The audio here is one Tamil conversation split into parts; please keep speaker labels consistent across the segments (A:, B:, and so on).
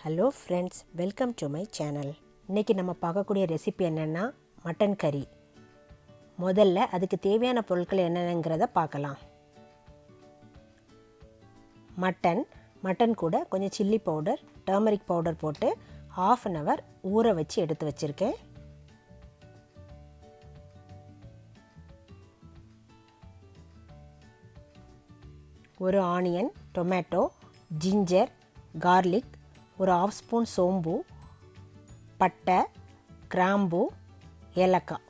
A: Hello friends, welcome to my channel. இன்றைக்கி நம்ம பார்க்கக்கூடிய ரெசிபி என்னென்னா மட்டன் கறி. முதல்ல அதுக்கு தேவையான பொருட்கள் என்னென்னங்கிறத பார்க்கலாம். மட்டன் கூட கொஞ்சம் சில்லி பவுடர், டர்மரிக் பவுடர் போட்டு 1/2 அன் ஹவர் ஊற வச்சு எடுத்து வச்சுருக்கேன். ஒரு ஆனியன், டொமேட்டோ, ஜிஞ்சர், கார்லிக், ஒரு 1/2 ஸ்பூன் சோம்பு, பட்டை, கிராம்பு, ஏலக்காய்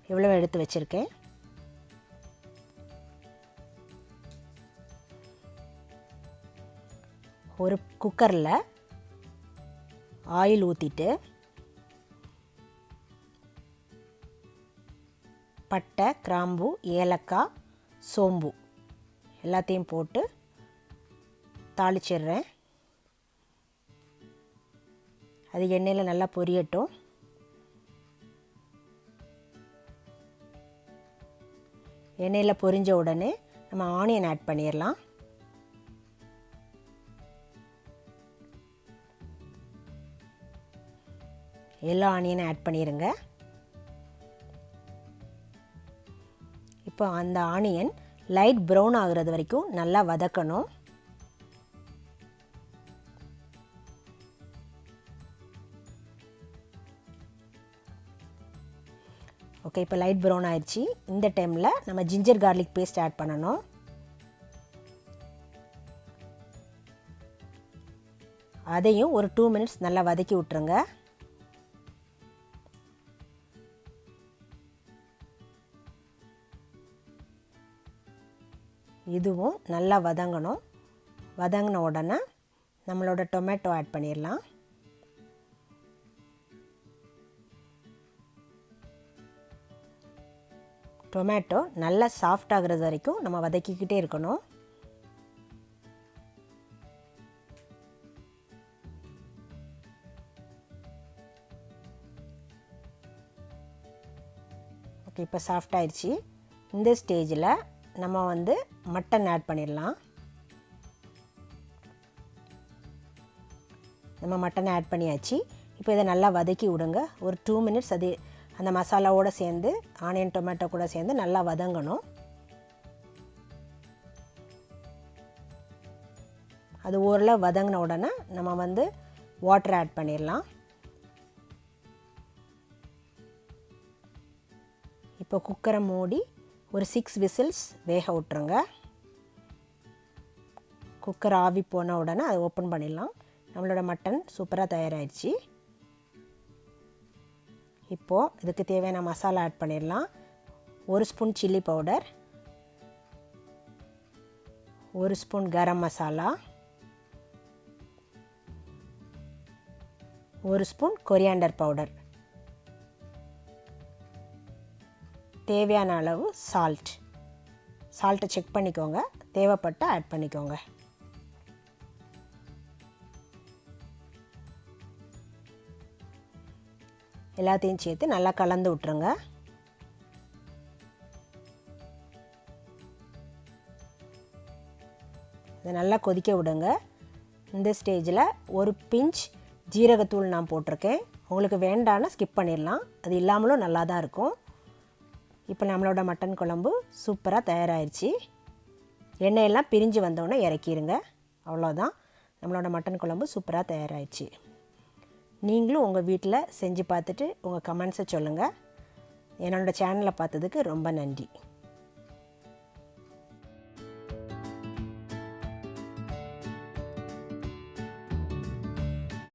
A: இவ்வளோ எடுத்து வச்சுருக்கேன். ஒரு குக்கரில் ஆயில் ஊற்றிட்டு பட்டை, கிராம்பு, ஏலக்காய், சோம்பு எல்லாத்தையும் போட்டு தாளிச்சிடுறேன். அது எண்ணெயில் நல்லா பொரியட்டும். எண்ணெயில் பொரிஞ்ச உடனே நம்ம ஆனியன் ஆட் பண்ணிடலாம். எல்லா ஆனியனும் ஆட் பண்ணிடுங்க. இப்போ அந்த ஆனியன் லைட் ப்ரௌன் ஆகுறது வரைக்கும் நல்லா வதக்கணும். ஓகே, இப்போ லைட் ப்ரௌன் ஆயிடுச்சு. இந்த டைமில் நம்ம ஜிஞ்சர் கார்லிக் பேஸ்ட் ஆட் பண்ணணும். அதையும் ஒரு 2 மினிட்ஸ் நல்லா வதக்கி விட்டுருங்க. இதுவும் நல்லா வதங்கணும். வதங்கின உடனே நம்மளோட டொமேட்டோ ஆட் பண்ணிடலாம். டொமேட்டோ நல்லா சாஃப்ட் ஆகுறது வரைக்கும் நம்ம வதக்கிக்கிட்டே இருக்கணும். ஓகே, இப்போ சாஃப்ட் ஆயிடுச்சு. இந்த ஸ்டேஜில் நம்ம மட்டன் ஆட் பண்ணிடலாம். நம்ம மட்டன் ஆட் பண்ணியாச்சு. இப்போ இதை நல்லா வதக்கி விடுங்க. ஒரு 2 மினிட்ஸ் அது அந்த மசாலாவோடு சேர்ந்து ஆனியன் டொமேட்டோ கூட சேர்ந்து நல்லா வதங்கணும். அது ஓரளவு வதங்கின உடனே நம்ம வாட்டர் ஆட் பண்ணிடலாம். இப்போ குக்கரை மூடி ஒரு 6 விசில்ஸ் வேக விட்டுருங்க. குக்கர் ஆவி போன உடனே அதை ஓப்பன் பண்ணிடலாம். நம்மளோட மட்டன் சூப்பராக தயாராகிடுச்சு. இப்போது இதுக்கு தேவையான மசாலா ஆட் பண்ணிடலாம். 1 spoon chilli powder, 1 spoon garam masala, 1 spoon coriander powder, தேவையான அளவு சால்ட்டை செக் பண்ணிக்கோங்க. தேவைப்பட்ட ஆட் பண்ணிக்கோங்க. எல்லாத்தையும் சேர்த்து நல்லா கலந்து விட்டுருங்க. இதை நல்லா கொதிக்க விடுங்க. இந்த ஸ்டேஜில் ஒரு பிஞ்ச் ஜீரகத்தூள் நான் போட்டிருக்கேன். உங்களுக்கு வேண்டான்னு ஸ்கிப் பண்ணிடலாம். அது இல்லாமலும் நல்லா தான் இருக்கும். இப்போ நம்மளோட மட்டன் குழம்பு சூப்பராக தயாராகிடுச்சு. எண்ணெயெல்லாம் பிரிஞ்சு வந்தோடனே இறக்கிடுங்க. அவ்வளோதான், நம்மளோட மட்டன் குழம்பு சூப்பராக தயாராகிடுச்சு. நீங்களும் உங்கள் வீட்டில் செஞ்சு பார்த்துட்டு உங்கள் கமெண்ட்ஸை சொல்லுங்கள். என்னோடய சேனலை பார்த்ததுக்கு ரொம்ப நன்றி.